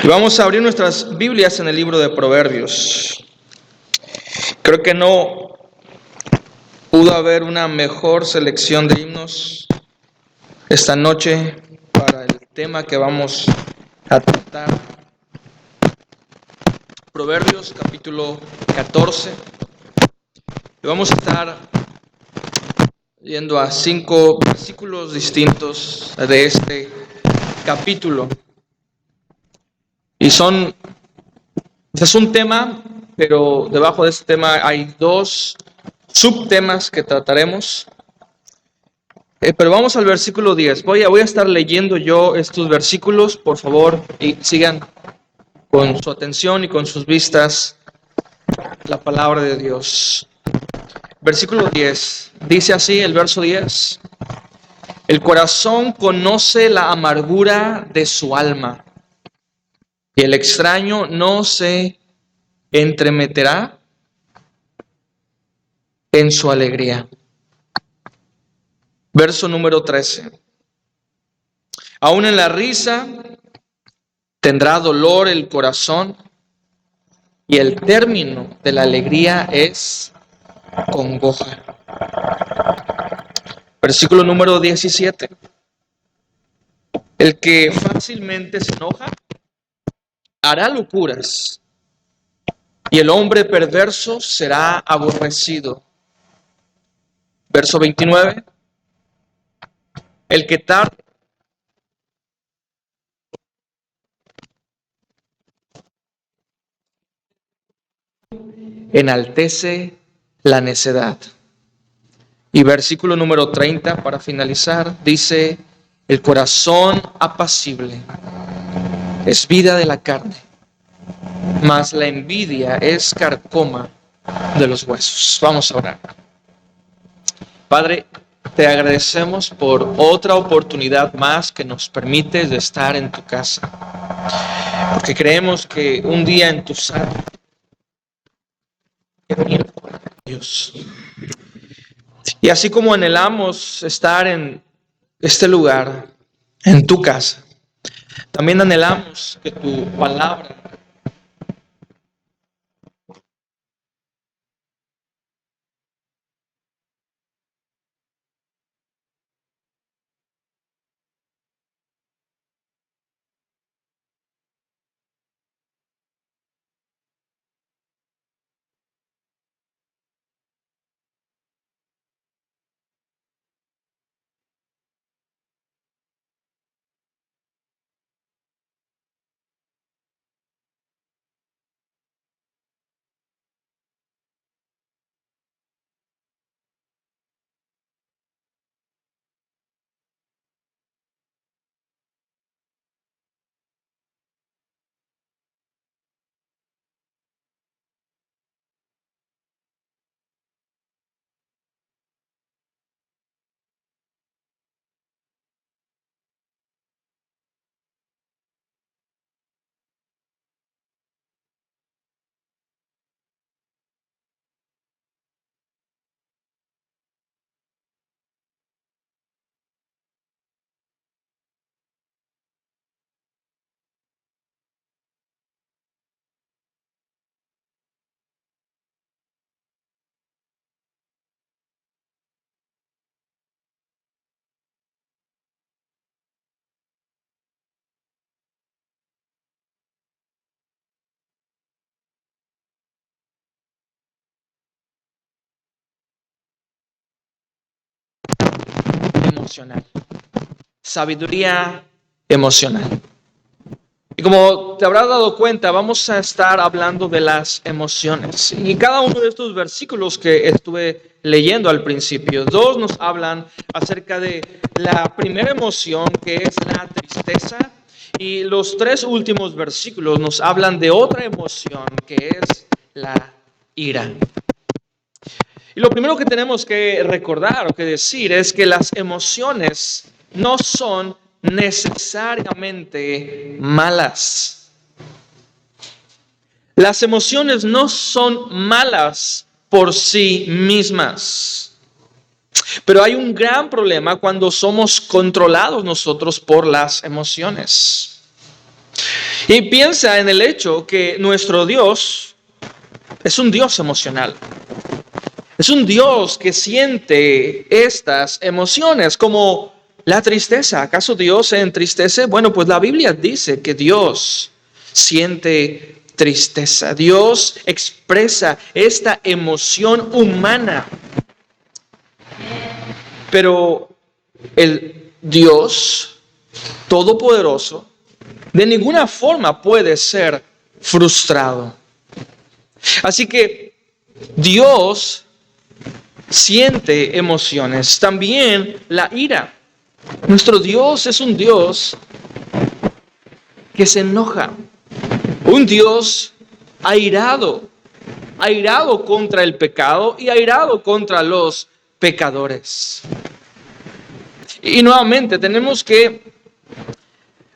Y vamos a abrir nuestras Biblias en el libro de Proverbios. Creo que no pudo haber una mejor selección de himnos esta noche para el tema que vamos a tratar. Proverbios capítulo 14. Y vamos a estar yendo a 5 versículos distintos de este capítulo. Y es un tema, pero debajo de este tema hay 2 subtemas que trataremos. Pero vamos al versículo 10. Voy a estar leyendo yo estos versículos, por favor, y sigan con su atención y con sus vistas la palabra de Dios. Versículo 10. Dice así el verso 10. El corazón conoce la amargura de su alma, y el extraño no se entremeterá en su alegría. Verso número 13. Aún en la risa tendrá dolor el corazón, y el término de la alegría es congoja. Versículo número 17. El que fácilmente se enoja hará locuras, y el hombre perverso será aborrecido. Verso 29. El que tarda enaltece la necedad. Y versículo número 30 para finalizar, dice: el corazón apacible es vida de la carne, mas la envidia es carcoma de los huesos. Vamos a orar. Padre, te agradecemos por otra oportunidad más que nos permites de estar en tu casa, porque creemos que un día en tu sala Dios. Y así como anhelamos estar en este lugar, en tu casa, también anhelamos que tu palabra emocional, sabiduría emocional. Y como te habrás dado cuenta, vamos a estar hablando de las emociones. Y cada uno de estos versículos que estuve leyendo al principio, 2 nos hablan acerca de la primera emoción, que es la tristeza, y los 3 últimos versículos nos hablan de otra emoción, que es la ira. Y lo primero que tenemos que recordar o que decir es que las emociones no son necesariamente malas. Las emociones no son malas por sí mismas. Pero hay un gran problema cuando somos controlados nosotros por las emociones. Y piensa en el hecho que nuestro Dios es un Dios emocional. Es un Dios que siente estas emociones como la tristeza. ¿Acaso Dios se entristece? Bueno, pues la Biblia dice que Dios siente tristeza. Dios expresa esta emoción humana. Pero el Dios Todopoderoso de ninguna forma puede ser frustrado. Así que Dios siente emociones, también la ira. Nuestro Dios es un Dios que se enoja, un Dios airado, airado contra el pecado y airado contra los pecadores. Y nuevamente tenemos que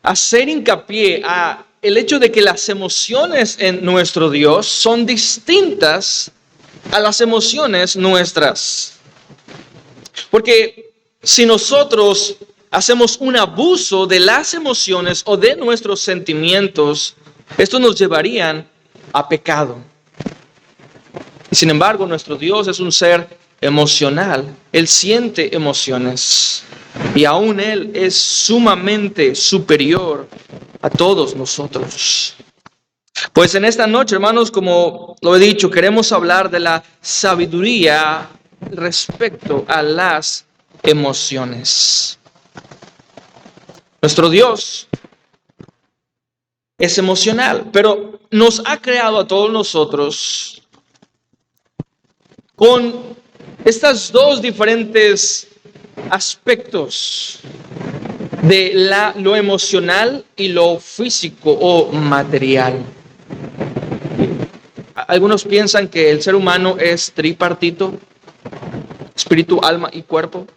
hacer hincapié a el hecho de que las emociones en nuestro Dios son distintas a las emociones nuestras. Porque si nosotros hacemos un abuso de las emociones o de nuestros sentimientos, estos nos llevarían a pecado. Y sin embargo, nuestro Dios es un ser emocional. Él siente emociones. Y aún Él es sumamente superior a todos nosotros. Pues en esta noche, hermanos, como lo he dicho, queremos hablar de la sabiduría respecto a las emociones. Nuestro Dios es emocional, pero nos ha creado a todos nosotros con estas dos diferentes aspectos de lo emocional y lo físico o material. Algunos piensan que el ser humano es tripartito, espíritu, alma y cuerpo.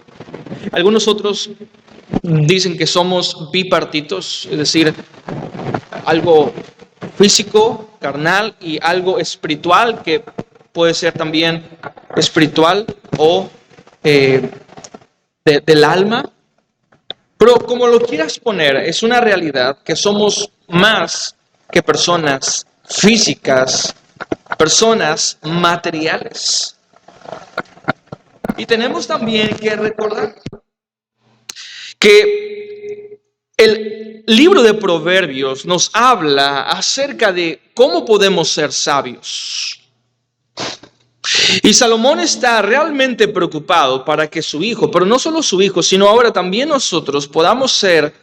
Algunos otros dicen que somos bipartitos, es decir, algo físico, carnal y algo espiritual, que puede ser también espiritual o del alma. Pero como lo quieras poner, es una realidad que somos más que personas físicas, personas materiales. Y tenemos también que recordar que el libro de Proverbios nos habla acerca de cómo podemos ser sabios. Y Salomón está realmente preocupado para que su hijo, pero no solo su hijo, sino ahora también nosotros podamos ser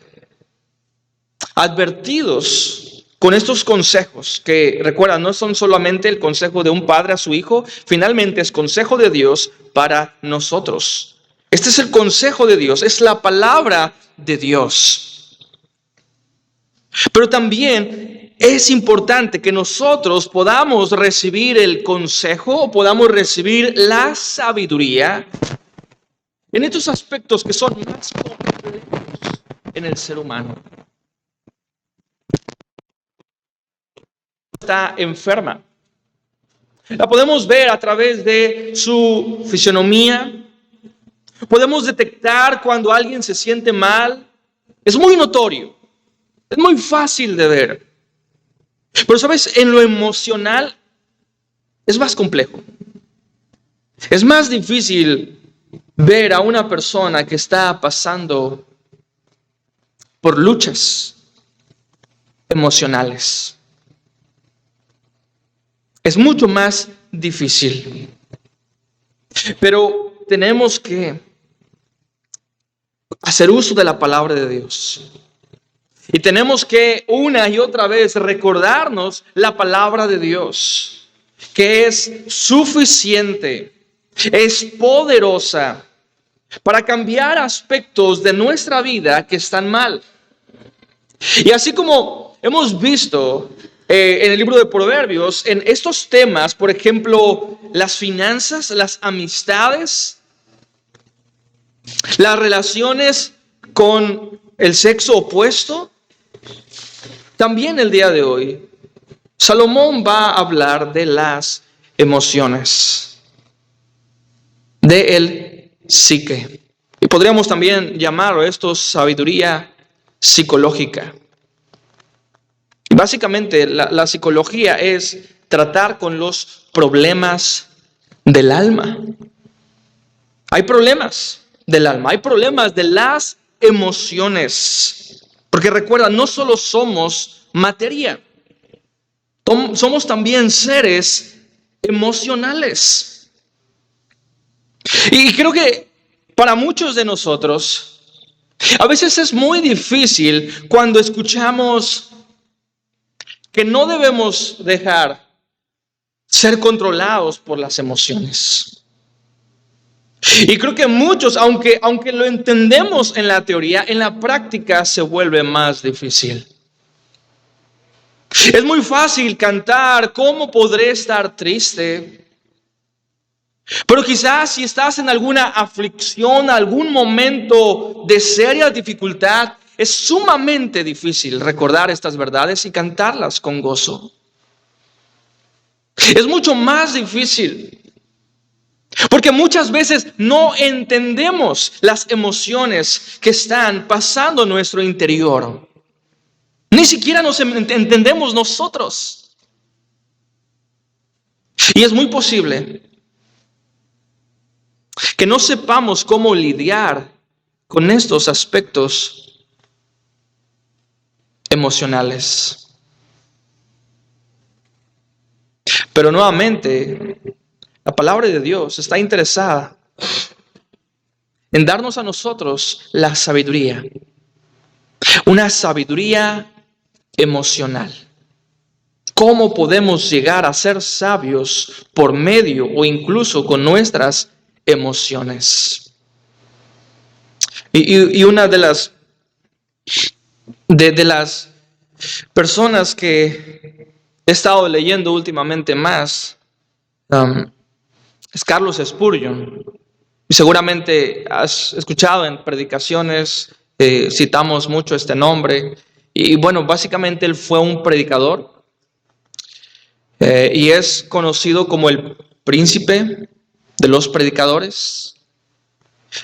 advertidos con estos consejos que, recuerda, no son solamente el consejo de un padre a su hijo, finalmente es consejo de Dios para nosotros. Este es el consejo de Dios, es la palabra de Dios. Pero también es importante que nosotros podamos recibir el consejo, podamos recibir la sabiduría en estos aspectos que son más complejos en el ser humano. Está enferma. La podemos ver a través de su fisionomía. Podemos detectar cuando alguien se siente mal. Es muy notorio. Es muy fácil de ver. Pero sabes, en lo emocional es más complejo. Es más difícil ver a una persona que está pasando por luchas emocionales. Es mucho más difícil. Pero tenemos que hacer uso de la palabra de Dios. Y tenemos que una y otra vez recordarnos la palabra de Dios, que es suficiente, es poderosa para cambiar aspectos de nuestra vida que están mal. Y así como hemos visto en el libro de Proverbios, en estos temas, por ejemplo, las finanzas, las amistades, las relaciones con el sexo opuesto, también el día de hoy, Salomón va a hablar de las emociones, de el psique. Y podríamos también llamarlo esto sabiduría psicológica. Básicamente, la psicología es tratar con los problemas del alma. Hay problemas del alma, hay problemas de las emociones. Porque recuerda, no solo somos materia, somos también seres emocionales. Y creo que para muchos de nosotros, a veces es muy difícil cuando escuchamos que no debemos dejar ser controlados por las emociones. Y creo que muchos, aunque lo entendemos en la teoría, en la práctica se vuelve más difícil. Es muy fácil cantar, ¿cómo podré estar triste? Pero quizás si estás en alguna aflicción, algún momento de seria dificultad, es sumamente difícil recordar estas verdades y cantarlas con gozo. Es mucho más difícil, porque muchas veces no entendemos las emociones que están pasando en nuestro interior. Ni siquiera nos entendemos nosotros. Y es muy posible que no sepamos cómo lidiar con estos aspectos emocionales. Pero nuevamente, la palabra de Dios está interesada en darnos a nosotros la sabiduría. Una sabiduría emocional. ¿Cómo podemos llegar a ser sabios por medio o incluso con nuestras emociones? Y una de las personas que he estado leyendo últimamente más es Carlos Spurgeon. Y seguramente has escuchado en predicaciones, citamos mucho este nombre. Y bueno, básicamente él fue un predicador y es conocido como el príncipe de los predicadores.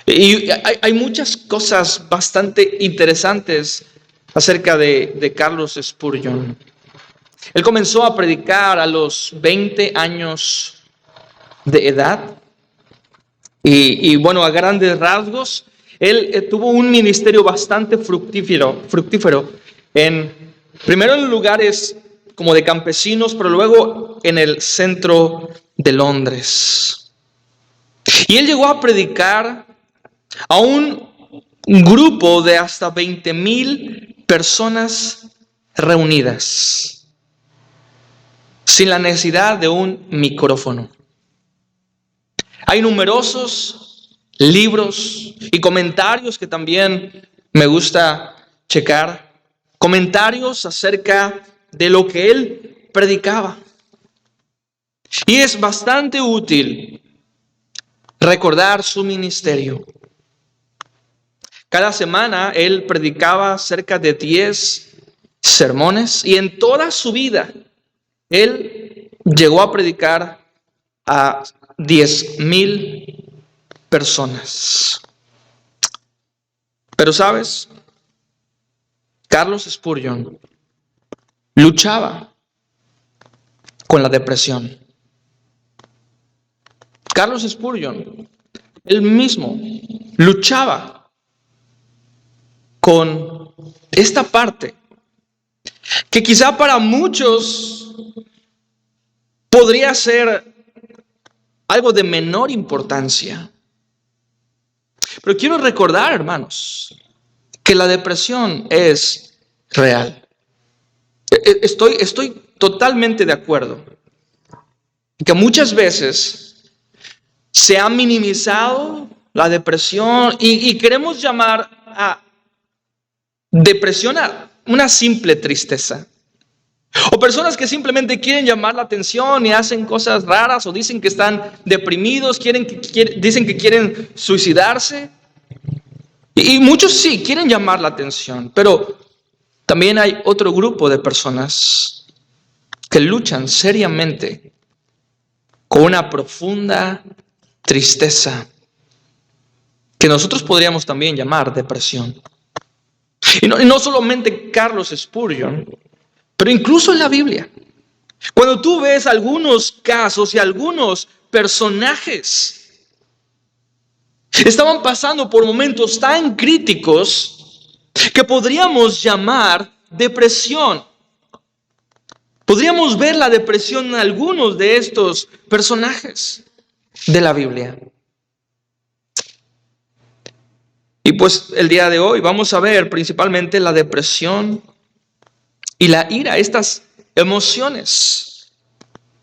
Y hay muchas cosas bastante interesantes acerca de Carlos Spurgeon. Él comenzó a predicar a los 20 años de edad. Y bueno, a grandes rasgos, él tuvo un ministerio bastante fructífero primero en lugares como de campesinos, pero luego en el centro de Londres. Y él llegó a predicar a un grupo de hasta 20,000 personas reunidas, sin la necesidad de un micrófono. Hay numerosos libros y comentarios que también me gusta checar. Comentarios acerca de lo que él predicaba. Y es bastante útil recordar su ministerio. Cada semana él predicaba cerca de 10 sermones y en toda su vida él llegó a predicar a 10,000 personas. Pero ¿sabes? Carlos Spurgeon luchaba con la depresión. Carlos Spurgeon, él mismo, luchaba con esta parte que quizá para muchos podría ser algo de menor importancia. Pero quiero recordar, hermanos, que la depresión es real. Estoy totalmente de acuerdo. Que muchas veces se ha minimizado la depresión y queremos llamar a depresión a una simple tristeza. O personas que simplemente quieren llamar la atención y hacen cosas raras o dicen que están deprimidos, dicen que quieren suicidarse. Y muchos sí quieren llamar la atención, pero también hay otro grupo de personas que luchan seriamente con una profunda tristeza que nosotros podríamos también llamar depresión. Y no solamente Carlos Spurgeon, Pero incluso en la Biblia, cuando tú ves algunos casos y algunos personajes, estaban pasando por momentos tan críticos que podríamos llamar depresión. Podríamos ver la depresión en algunos de estos personajes de la Biblia. Y pues el día de hoy vamos a ver principalmente la depresión y la ira, estas emociones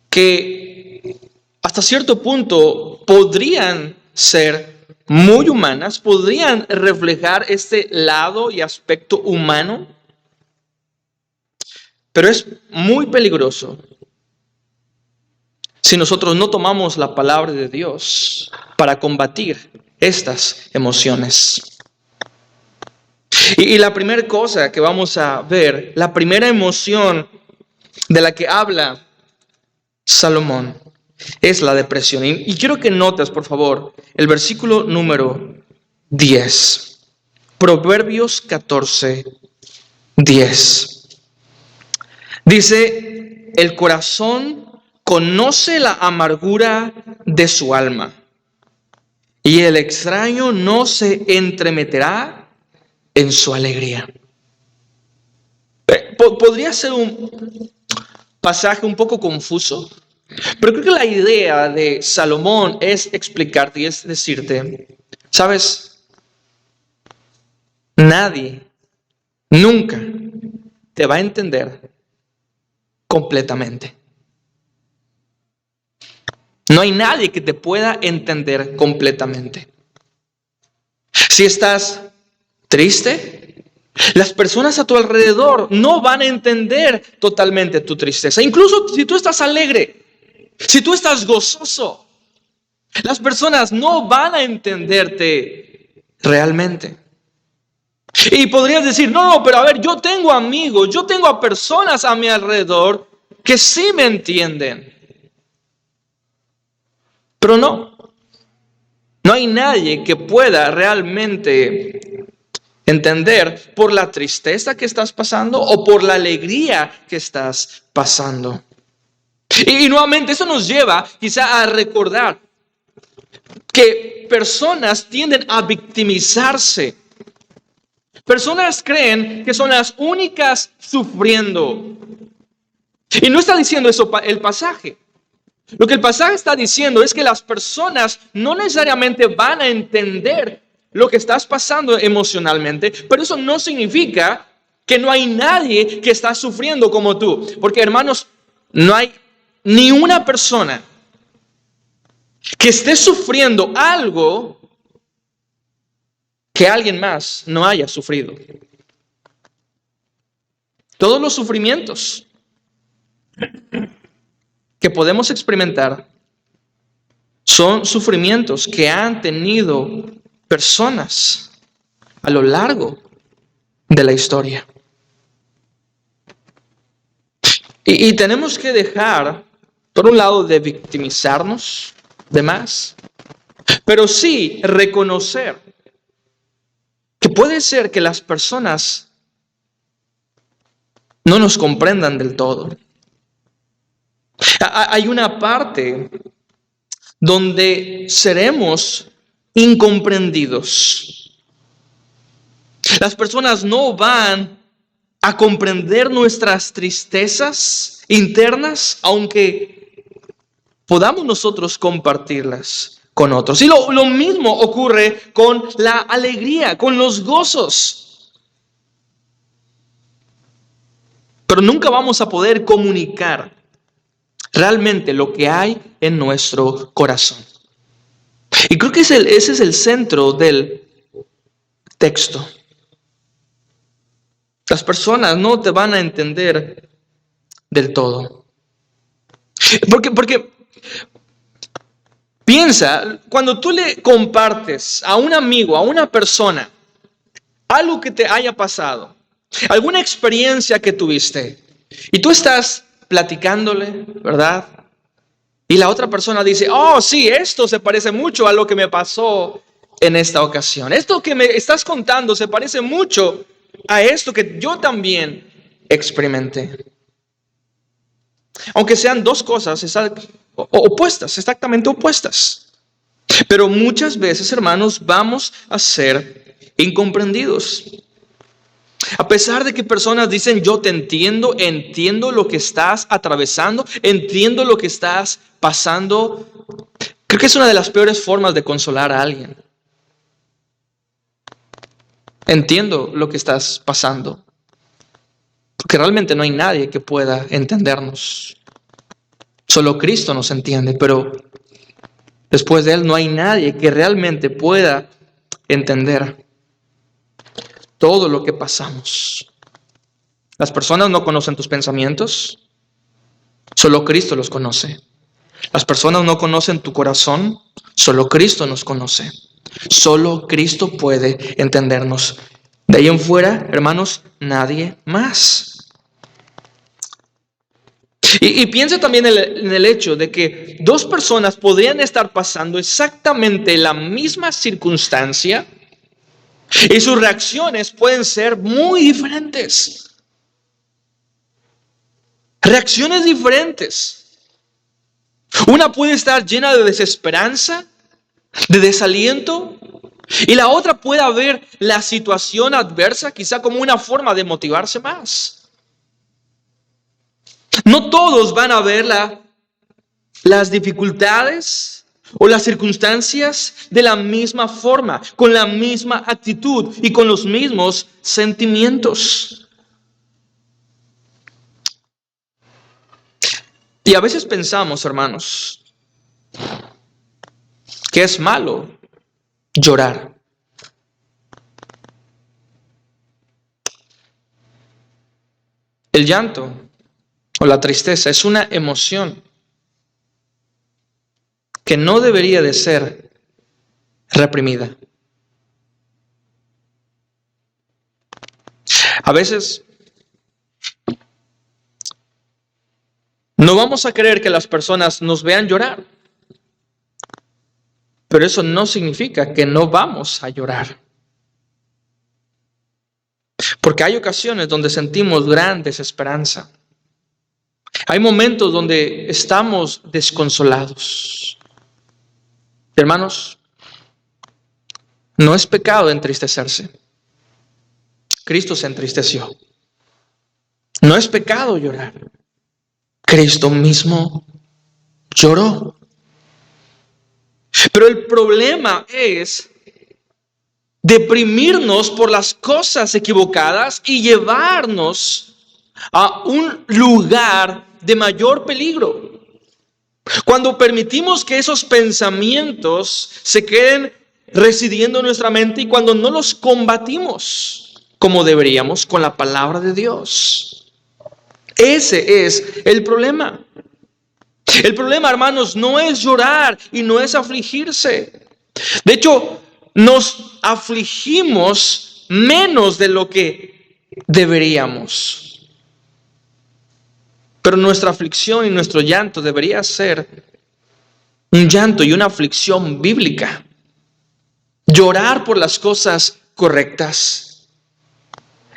que hasta cierto punto podrían ser muy humanas, podrían reflejar este lado y aspecto humano, pero es muy peligroso si nosotros no tomamos la palabra de Dios para combatir estas emociones. Y la primera cosa que vamos a ver, la primera emoción de la que habla Salomón, es la depresión. Y quiero que notes, por favor, el versículo número 10. Proverbios 14, 10. Dice, el corazón conoce la amargura de su alma, y el extraño no se entremeterá en su alegría. Podría ser un pasaje un poco confuso, pero creo que la idea de Salomón es explicarte y es decirte, ¿sabes? Nadie nunca te va a entender completamente. No hay nadie que te pueda entender completamente. Si estás triste, las personas a tu alrededor no van a entender totalmente tu tristeza. Incluso si tú estás alegre, si tú estás gozoso, las personas no van a entenderte realmente. Y podrías decir, no, pero a ver, yo tengo amigos, yo tengo a personas a mi alrededor que sí me entienden. Pero no hay nadie que pueda realmente entender por la tristeza que estás pasando o por la alegría que estás pasando. Y nuevamente eso nos lleva quizá a recordar que personas tienden a victimizarse. Personas creen que son las únicas sufriendo. Y no está diciendo eso el pasaje. Lo que el pasaje está diciendo es que las personas no necesariamente van a entender lo que estás pasando emocionalmente, pero eso no significa que no hay nadie que está sufriendo como tú. Porque, hermanos, no hay ni una persona que esté sufriendo algo que alguien más no haya sufrido. Todos los sufrimientos que podemos experimentar son sufrimientos que han tenido personas a lo largo de la historia. Y tenemos que dejar, por un lado, de victimizarnos de más, pero sí reconocer que puede ser que las personas no nos comprendan del todo. Hay una parte donde seremos incomprendidos. Las personas no van a comprender nuestras tristezas internas, aunque podamos nosotros compartirlas con otros. Y lo mismo ocurre con la alegría, con los gozos. Pero nunca vamos a poder comunicar realmente lo que hay en nuestro corazón. Y creo que ese es el centro del texto. Las personas no te van a entender del todo. Porque piensa, cuando tú le compartes a un amigo, a una persona, algo que te haya pasado, alguna experiencia que tuviste, y tú estás platicándole, ¿verdad? Y la otra persona dice, oh, sí, esto se parece mucho a lo que me pasó en esta ocasión. Esto que me estás contando se parece mucho a esto que yo también experimenté. Aunque sean dos cosas opuestas, exactamente opuestas. Pero muchas veces, hermanos, vamos a ser incomprendidos. A pesar de que personas dicen, yo te entiendo, entiendo lo que estás atravesando, entiendo lo que estás pasando, creo que es una de las peores formas de consolar a alguien. Entiendo lo que estás pasando, porque realmente no hay nadie que pueda entendernos. Solo Cristo nos entiende, pero después de Él no hay nadie que realmente pueda entender todo lo que pasamos. Las personas no conocen tus pensamientos, solo Cristo los conoce. Las personas no conocen tu corazón, solo Cristo nos conoce. Solo Cristo puede entendernos. De ahí en fuera, hermanos, nadie más. Y piensa también en el hecho de que dos personas podrían estar pasando exactamente la misma circunstancia y sus reacciones pueden ser muy diferentes. Reacciones diferentes. Una puede estar llena de desesperanza, de desaliento, y la otra puede ver la situación adversa quizá como una forma de motivarse más. No todos van a ver las dificultades o las circunstancias de la misma forma, con la misma actitud y con los mismos sentimientos. Y a veces pensamos, hermanos, que es malo llorar. El llanto o la tristeza es una emoción que no debería de ser reprimida. A veces no vamos a querer que las personas nos vean llorar, pero eso no significa que no vamos a llorar. Porque hay ocasiones donde sentimos gran desesperanza. Hay momentos donde estamos desconsolados. Hermanos, no es pecado entristecerse. Cristo se entristeció. No es pecado llorar. Cristo mismo lloró. Pero el problema es deprimirnos por las cosas equivocadas y llevarnos a un lugar de mayor peligro. Cuando permitimos que esos pensamientos se queden residiendo en nuestra mente y cuando no los combatimos como deberíamos con la palabra de Dios. Ese es el problema. El problema, hermanos, no es llorar y no es afligirse. De hecho, nos afligimos menos de lo que deberíamos. Pero nuestra aflicción y nuestro llanto debería ser un llanto y una aflicción bíblica. Llorar por las cosas correctas.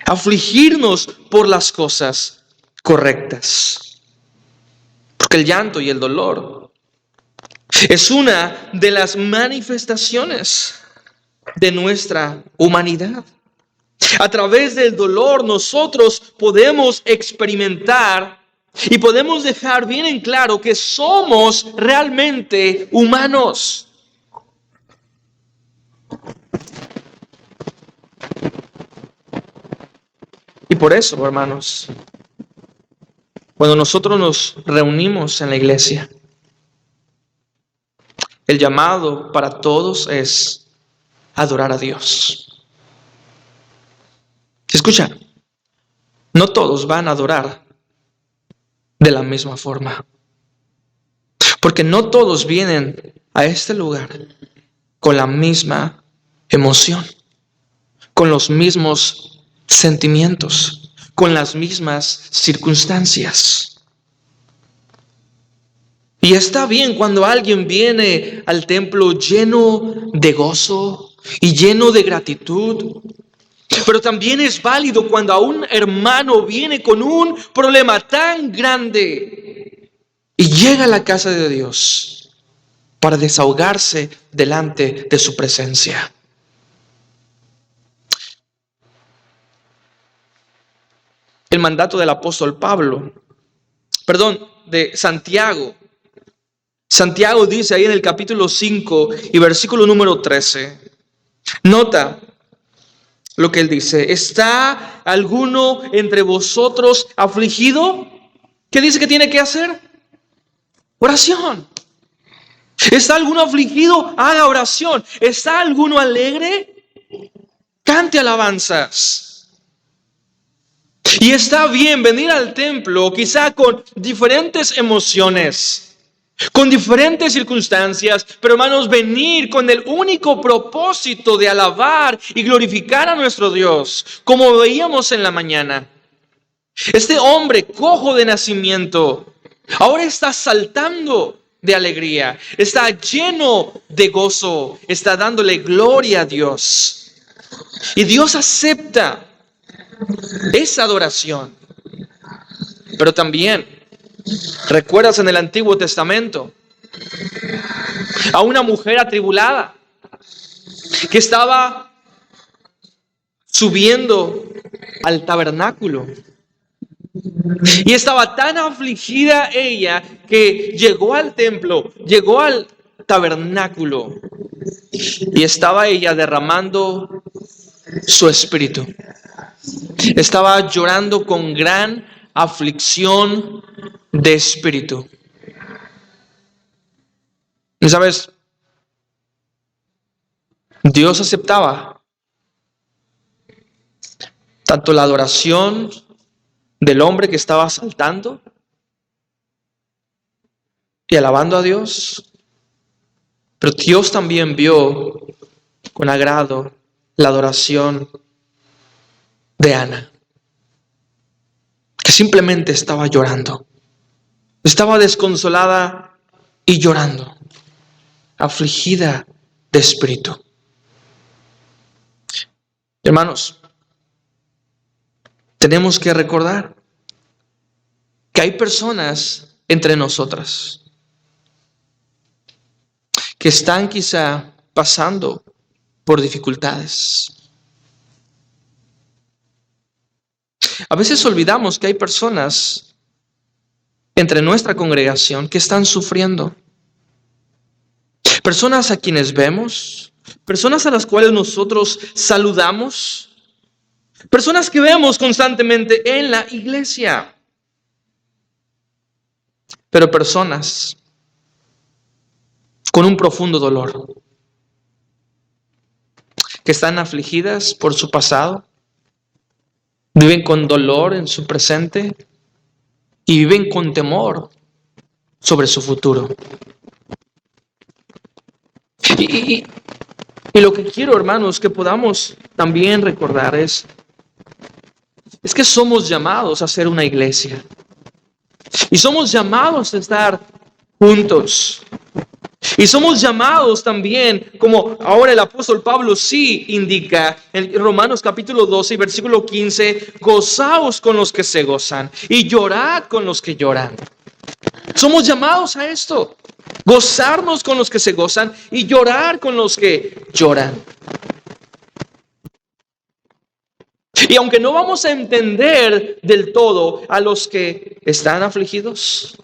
Afligirnos por las cosas correctas. Porque el llanto y el dolor es una de las manifestaciones de nuestra humanidad. A través del dolor nosotros podemos experimentar y podemos dejar bien en claro que somos realmente humanos. Y por eso, hermanos, cuando nosotros nos reunimos en la iglesia, el llamado para todos es adorar a Dios. Escucha, no todos van a adorar de la misma forma. Porque no todos vienen a este lugar con la misma emoción, con los mismos sentimientos, con las mismas circunstancias. Y está bien cuando alguien viene al templo lleno de gozo y lleno de gratitud. Pero también es válido cuando a un hermano viene con un problema tan grande y llega a la casa de Dios para desahogarse delante de su presencia. El mandato del apóstol de Santiago. Santiago dice ahí en el capítulo 5 y versículo número 13. Nota lo que él dice. ¿Está alguno entre vosotros afligido? ¿Qué dice que tiene que hacer? Oración. ¿Está alguno afligido? Haga oración. ¿Está alguno alegre? Cante alabanzas. Y está bien venir al templo quizá con diferentes emociones, con diferentes circunstancias, pero hermanos, venir con el único propósito de alabar y glorificar a nuestro Dios, como veíamos en la mañana. Este hombre cojo de nacimiento ahora está saltando de alegría, está lleno de gozo, está dándole gloria a Dios. Y Dios acepta esa adoración. Pero también, ¿recuerdas en el Antiguo Testamento a una mujer atribulada que estaba subiendo al tabernáculo? Y estaba tan afligida ella que llegó al templo, llegó al tabernáculo y estaba ella derramando su espíritu. Estaba llorando con gran aflicción de espíritu. Y sabes, Dios aceptaba tanto la adoración del hombre que estaba saltando y alabando a Dios, pero Dios también vio con agrado la adoración de Ana, que simplemente estaba llorando, estaba desconsolada y llorando, afligida de espíritu. Hermanos, tenemos que recordar que hay personas entre nosotras que están quizá pasando por dificultades. A veces olvidamos que hay personas entre nuestra congregación que están sufriendo. Personas a quienes vemos, personas a las cuales nosotros saludamos, personas que vemos constantemente en la iglesia, pero personas con un profundo dolor, que están afligidas por su pasado, viven con dolor en su presente y viven con temor sobre su futuro. Y lo que quiero, hermanos, que podamos también recordar es que somos llamados a ser una iglesia. Y somos llamados a estar juntos. Y somos llamados también, como ahora el apóstol Pablo sí indica en Romanos capítulo 12 y versículo 15, gozaos con los que se gozan y llorad con los que lloran. Somos llamados a esto, gozarnos con los que se gozan y llorar con los que lloran. Y aunque no vamos a entender del todo a los que están afligidos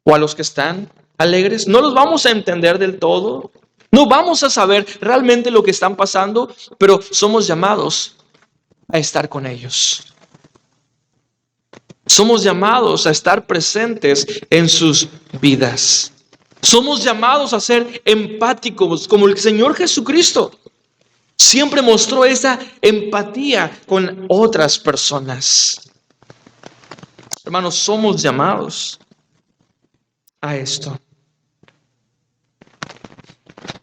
o a los que están alegres, no los vamos a entender del todo, no vamos a saber realmente lo que están pasando, pero somos llamados a estar con ellos. Somos llamados a estar presentes en sus vidas. Somos llamados a ser empáticos como el Señor Jesucristo siempre mostró esa empatía con otras personas. Hermanos, somos llamados a esto.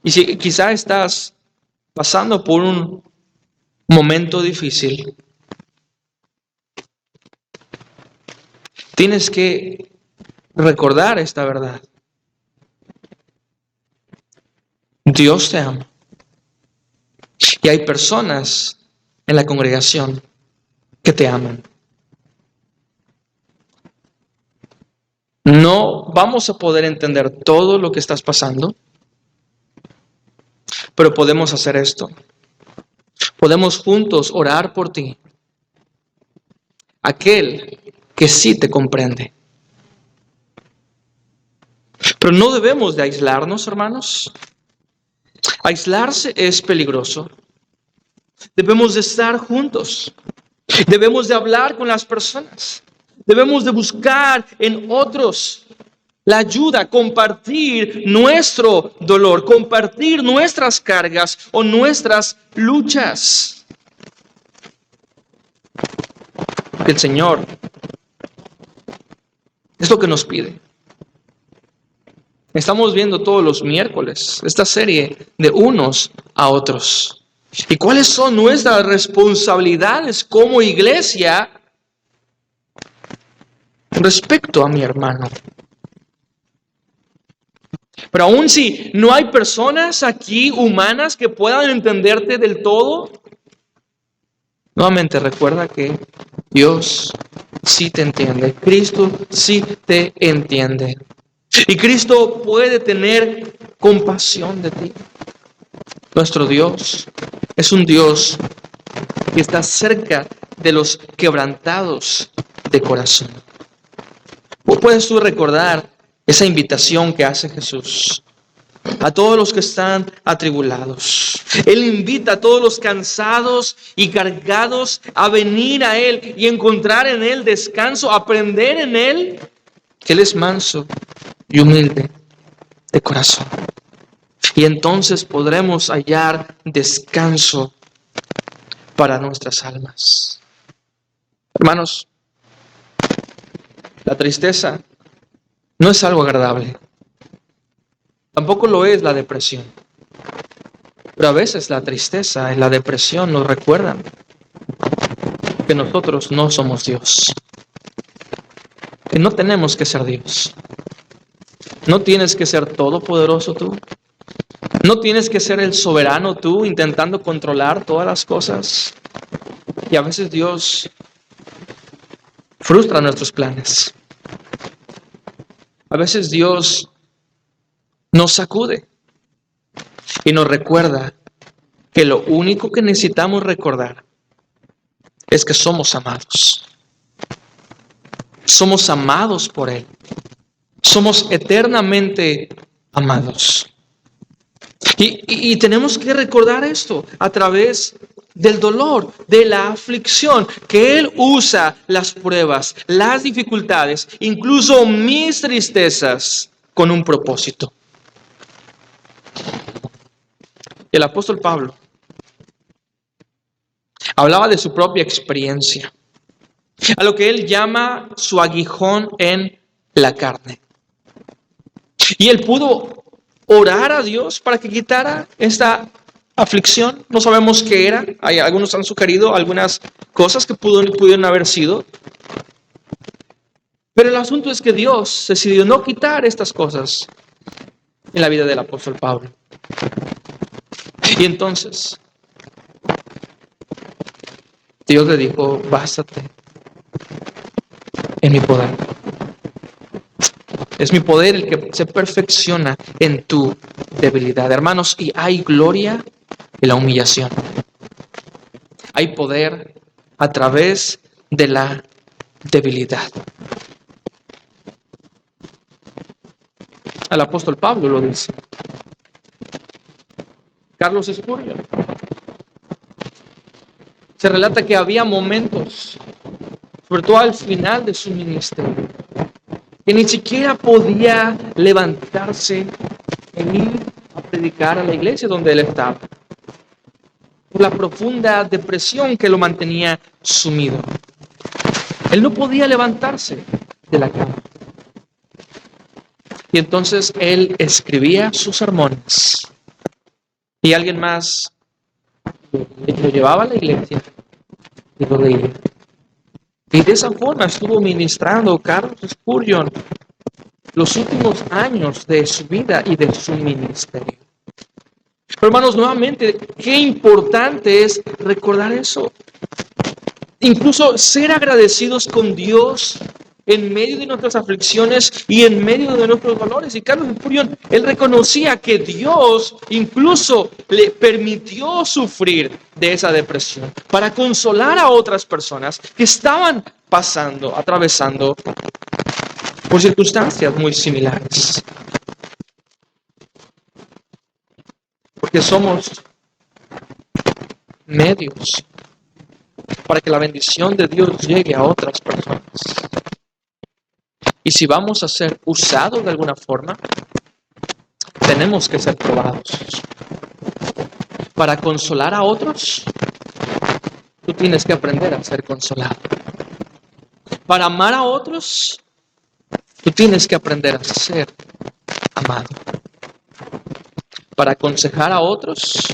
Y si quizá estás pasando por un momento difícil, tienes que recordar esta verdad. Dios te ama. Y hay personas en la congregación que te aman. No vamos a poder entender todo lo que estás pasando, pero podemos hacer esto. Podemos juntos orar por ti. Aquel que sí te comprende. Pero no debemos de aislarnos, hermanos. Aislarse es peligroso. Debemos de estar juntos. Debemos de hablar con las personas. Debemos de buscar en otros la ayuda, compartir nuestro dolor, compartir nuestras cargas o nuestras luchas. El Señor es lo que nos pide. Estamos viendo todos los miércoles esta serie de unos a otros. ¿Y cuáles son nuestras responsabilidades como iglesia respecto a mi hermano? Pero aún si no hay personas aquí humanas que puedan entenderte del todo, nuevamente recuerda que Dios sí te entiende. Cristo sí te entiende. Y Cristo puede tener compasión de ti. Nuestro Dios es un Dios que está cerca de los quebrantados de corazón. ¿Cómo puedes tú recordar esa invitación que hace Jesús a todos los que están atribulados? Él invita a todos los cansados y cargados a venir a Él y encontrar en Él descanso, aprender en Él que Él es manso y humilde de corazón. Y entonces podremos hallar descanso para nuestras almas. Hermanos, la tristeza no es algo agradable. Tampoco lo es la depresión. Pero a veces la tristeza y la depresión nos recuerdan que nosotros no somos Dios. Que no tenemos que ser Dios. No tienes que ser todopoderoso tú. No tienes que ser el soberano tú intentando controlar todas las cosas. Y a veces Dios frustra nuestros planes. A veces Dios nos sacude y nos recuerda que lo único que necesitamos recordar es que somos amados. Somos amados por Él. Somos eternamente amados. Y tenemos que recordar esto a través del dolor, de la aflicción, que Él usa las pruebas, las dificultades, incluso mis tristezas, con un propósito. El apóstol Pablo hablaba de su propia experiencia, a lo que él llama su aguijón en la carne. Y él pudo orar a Dios para que quitara esta aflicción. No sabemos qué era. Algunos han sugerido algunas cosas que pudieron haber sido. Pero el asunto es que Dios decidió no quitar estas cosas en la vida del apóstol Pablo. Y entonces Dios le dijo: bástate en mi poder. Es mi poder el que se perfecciona en tu debilidad. Hermanos, y hay gloria en la humillación. Hay poder a través de la debilidad. El apóstol Pablo lo dice. Carlos Spurgeon. Se relata que había momentos, sobre todo al final de su ministerio, que ni siquiera podía levantarse e ir a predicar a la iglesia donde él estaba, por la profunda depresión que lo mantenía sumido. Él no podía levantarse de la cama. Y entonces él escribía sus sermones y alguien más lo llevaba a la iglesia y lo leía. Y de esa forma estuvo ministrando Carlos Spurgeon los últimos años de su vida y de su ministerio. Pero hermanos, nuevamente, qué importante es recordar eso. Incluso ser agradecidos con Dios en medio de nuestras aflicciones y en medio de nuestros dolores. Y Carlos Spurgeon, él reconocía que Dios incluso le permitió sufrir de esa depresión para consolar a otras personas que estaban atravesando por circunstancias muy similares. Porque somos medios para que la bendición de Dios llegue a otras personas. Y si vamos a ser usados de alguna forma, tenemos que ser probados. Para consolar a otros, tú tienes que aprender a ser consolado. Para amar a otros, tú tienes que aprender a ser amado. Para aconsejar a otros,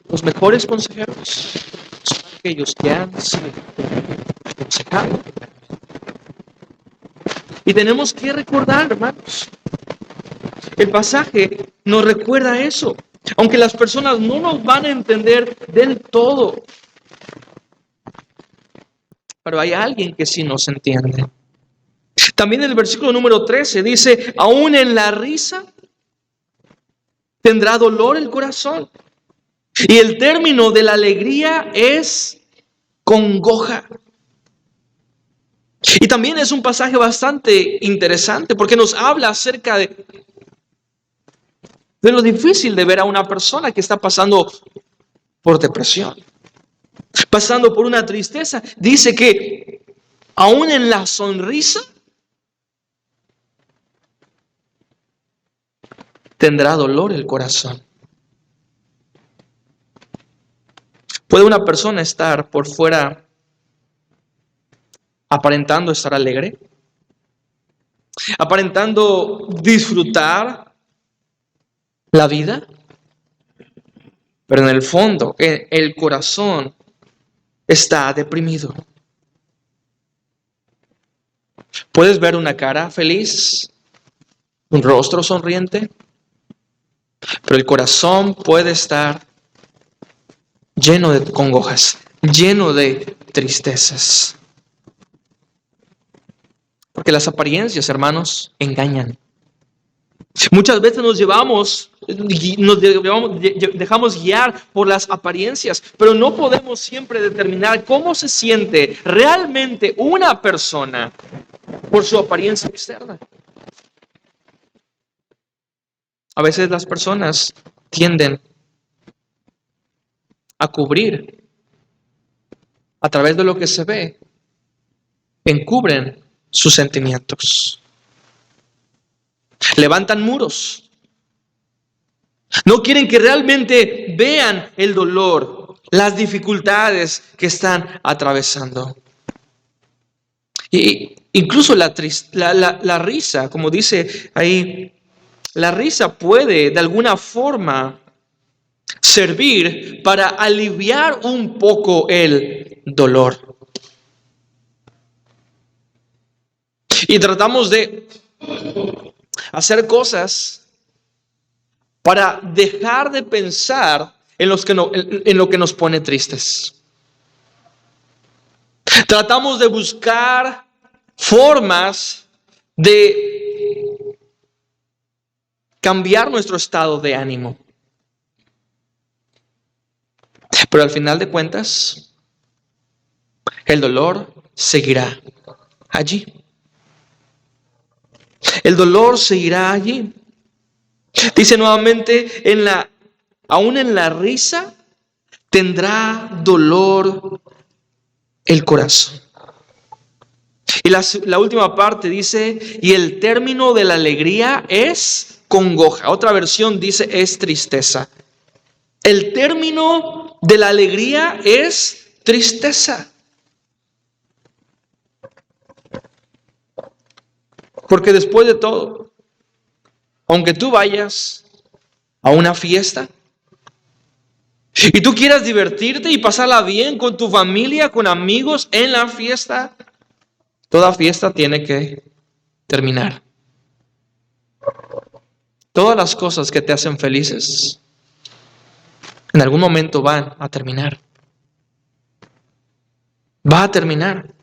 los mejores consejeros son aquellos que han sido aconsejados. Y tenemos que recordar, hermanos, el pasaje nos recuerda eso. Aunque las personas no nos van a entender del todo, pero hay alguien que sí nos entiende. También el versículo número 13 dice, aún en la risa tendrá dolor el corazón. Y el término de la alegría es congoja. Y también es un pasaje bastante interesante porque nos habla acerca de lo difícil de ver a una persona que está pasando por depresión, pasando por una tristeza. Dice que aún en la sonrisa tendrá dolor el corazón. ¿Puede una persona estar por fuera aparentando estar alegre? Aparentando disfrutar la vida, pero en el fondo el corazón está deprimido. Puedes ver una cara feliz, un rostro sonriente, pero el corazón puede estar lleno de congojas, lleno de tristezas. Porque las apariencias, hermanos, engañan. Muchas veces nos dejamos guiar por las apariencias, pero no podemos siempre determinar cómo se siente realmente una persona por su apariencia externa. A veces las personas tienden a cubrir a través de lo que se ve, encubren sus sentimientos. Levantan muros. No quieren que realmente vean el dolor, las dificultades que están atravesando. Y incluso la risa, como dice ahí, la risa puede de alguna forma servir para aliviar un poco el dolor. Y tratamos de hacer cosas para dejar de pensar en lo que nos pone tristes. Tratamos de buscar formas de cambiar nuestro estado de ánimo. Pero al final de cuentas, el dolor seguirá allí. El dolor seguirá allí. Dice nuevamente, aún en la risa tendrá dolor el corazón. Y la última parte dice, y el término de la alegría es congoja. Otra versión dice, es tristeza. El término de la alegría es tristeza. Porque después de todo, aunque tú vayas a una fiesta y tú quieras divertirte y pasarla bien con tu familia, con amigos en la fiesta, toda fiesta tiene que terminar. Todas las cosas que te hacen felices en algún momento van a terminar. Va a terminar.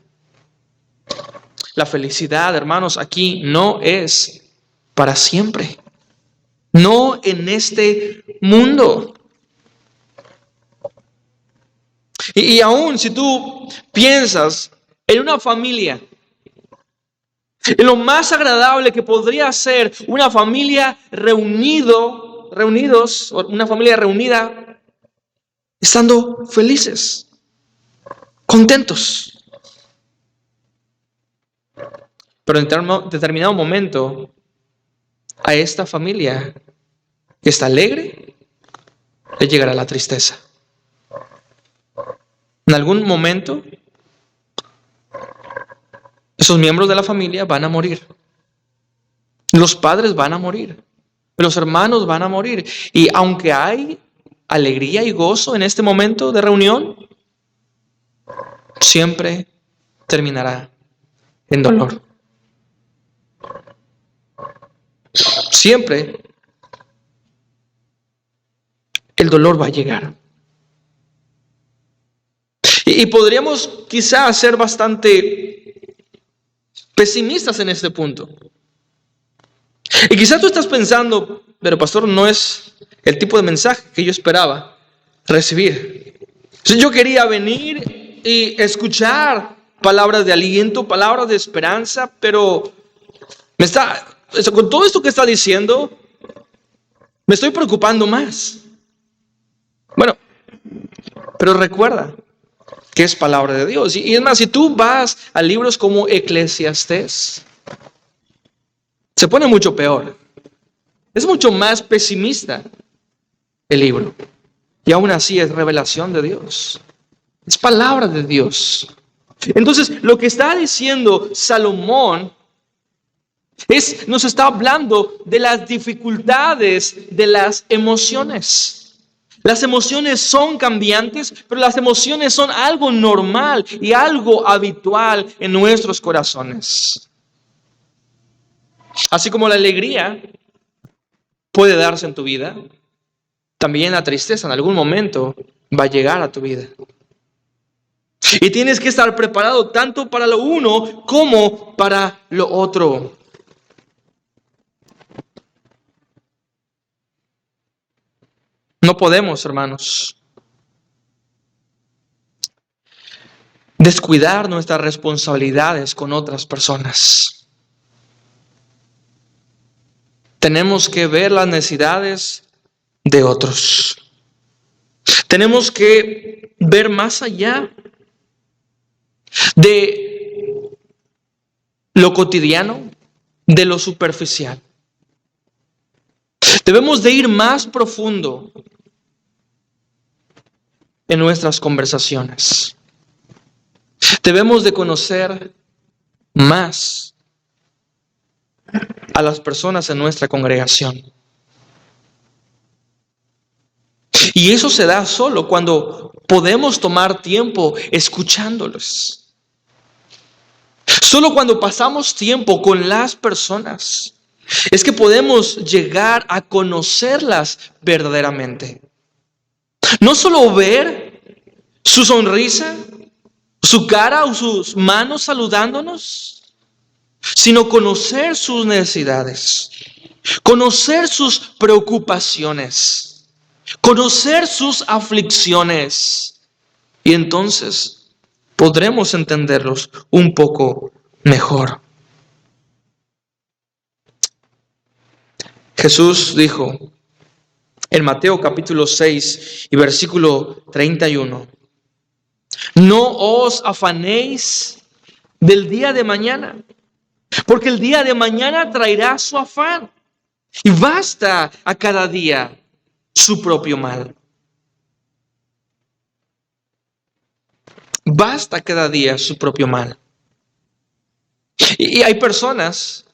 La felicidad, hermanos, aquí no es para siempre. No en este mundo. Y aún si tú piensas en una familia, en lo más agradable que podría ser una familia reunidos, una familia reunida, estando felices, contentos. Pero en determinado momento, a esta familia que está alegre, le llegará la tristeza. En algún momento, esos miembros de la familia van a morir. Los padres van a morir. Los hermanos van a morir. Y aunque hay alegría y gozo en este momento de reunión, siempre terminará en dolor. Siempre el dolor va a llegar. Y podríamos quizás ser bastante pesimistas en este punto. Y quizás tú estás pensando, pero pastor, no es el tipo de mensaje que yo esperaba recibir. Yo quería venir y escuchar palabras de aliento, palabras de esperanza, pero con todo esto que está diciendo, me estoy preocupando más. Bueno, pero recuerda que es palabra de Dios. Y es más, si tú vas a libros como Eclesiastés, se pone mucho peor. Es mucho más pesimista el libro. Y aún así es revelación de Dios. Es palabra de Dios. Entonces, lo que está diciendo Salomón nos está hablando de las dificultades de las emociones. Las emociones son cambiantes, pero las emociones son algo normal y algo habitual en nuestros corazones. Así como la alegría puede darse en tu vida, también la tristeza en algún momento va a llegar a tu vida. Y tienes que estar preparado tanto para lo uno como para lo otro. No podemos, hermanos, descuidar nuestras responsabilidades con otras personas. Tenemos que ver las necesidades de otros. Tenemos que ver más allá de lo cotidiano, de lo superficial. Debemos de ir más profundo en nuestras conversaciones. Debemos de conocer más a las personas en nuestra congregación. Y eso se da solo cuando podemos tomar tiempo escuchándolos. Solo cuando pasamos tiempo con las personas es que podemos llegar a conocerlas verdaderamente. No solo ver su sonrisa, su cara o sus manos saludándonos, sino conocer sus necesidades, conocer sus preocupaciones, conocer sus aflicciones. Y entonces podremos entenderlos un poco mejor. Jesús dijo en Mateo capítulo 6 y versículo 31, no os afanéis del día de mañana, porque el día de mañana traerá su afán. Y basta a cada día su propio mal. Basta cada día su propio mal. Y hay personas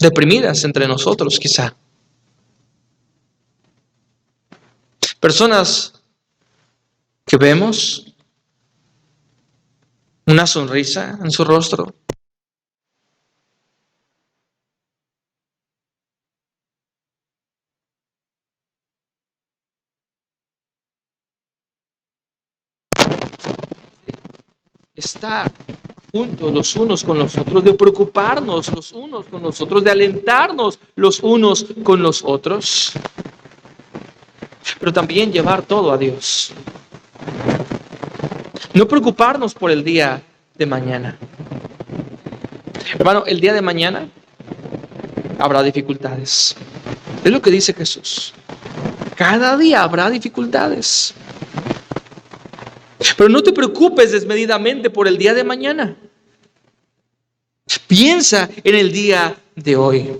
deprimidas entre nosotros, quizá. Personas que vemos una sonrisa en su rostro. estar juntos los unos con los otros, de preocuparnos los unos con los otros, de alentarnos los unos con los otros, pero también llevar todo a Dios. No preocuparnos por el día de mañana. Hermano, el día de mañana habrá dificultades. Es lo que dice Jesús. Cada día habrá dificultades. Pero no te preocupes desmedidamente por el día de mañana. Piensa en el día de hoy.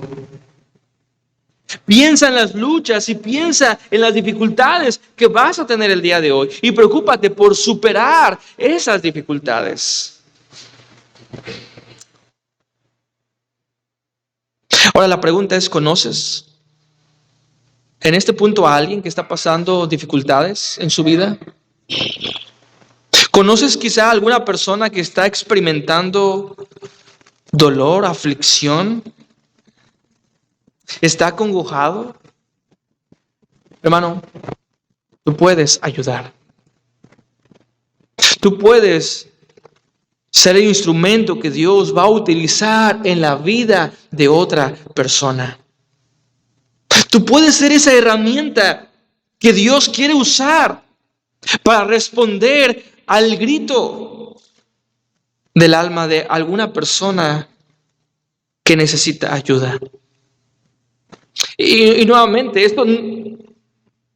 Piensa en las luchas y piensa en las dificultades que vas a tener el día de hoy. Y preocúpate por superar esas dificultades. Ahora la pregunta es, ¿conoces en este punto a alguien que está pasando dificultades en su vida? ¿Conoces quizá a alguna persona que está experimentando dolor, aflicción? ¿Está acongojado? Hermano, tú puedes ayudar. Tú puedes ser el instrumento que Dios va a utilizar en la vida de otra persona. Tú puedes ser esa herramienta que Dios quiere usar para responder al grito del alma de alguna persona que necesita ayuda. Y nuevamente, esto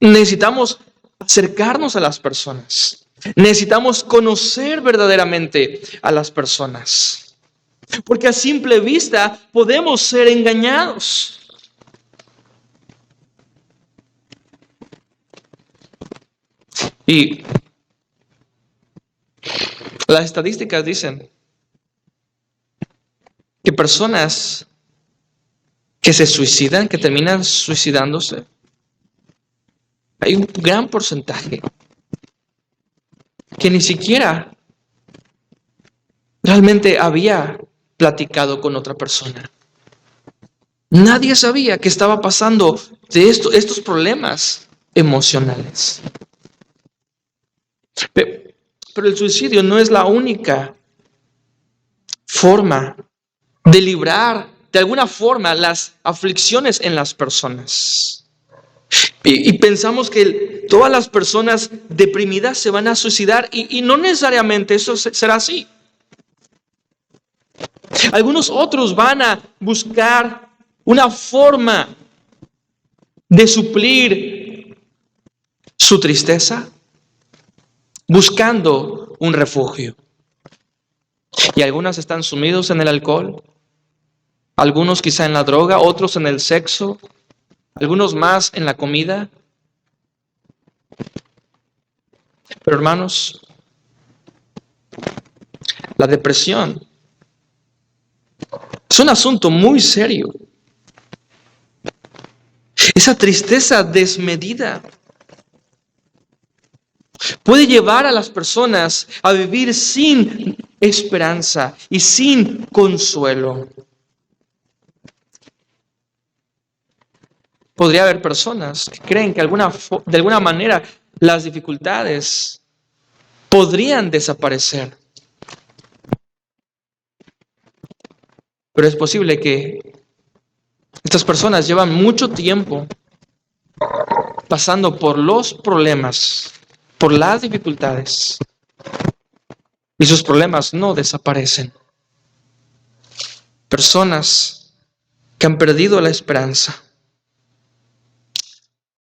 necesitamos acercarnos a las personas. Necesitamos conocer verdaderamente a las personas. Porque a simple vista podemos ser engañados. Y las estadísticas dicen que personas que se suicidan, que terminan suicidándose, hay un gran porcentaje que ni siquiera realmente había platicado con otra persona. Nadie sabía que estaba pasando de estos problemas emocionales. Pero el suicidio no es la única forma de librar de alguna forma las aflicciones en las personas. Y pensamos que todas las personas deprimidas se van a suicidar y no necesariamente eso será así. Algunos otros van a buscar una forma de suplir su tristeza buscando un refugio. Y algunos están sumidos en el alcohol, algunos quizá en la droga, otros en el sexo, algunos más en la comida. Pero hermanos, la depresión es un asunto muy serio. Esa tristeza desmedida puede llevar a las personas a vivir sin esperanza y sin consuelo. Podría haber personas que creen que de alguna manera las dificultades podrían desaparecer. Pero es posible que estas personas llevan mucho tiempo pasando por los problemas, por las dificultades, y sus problemas no desaparecen. Personas que han perdido la esperanza.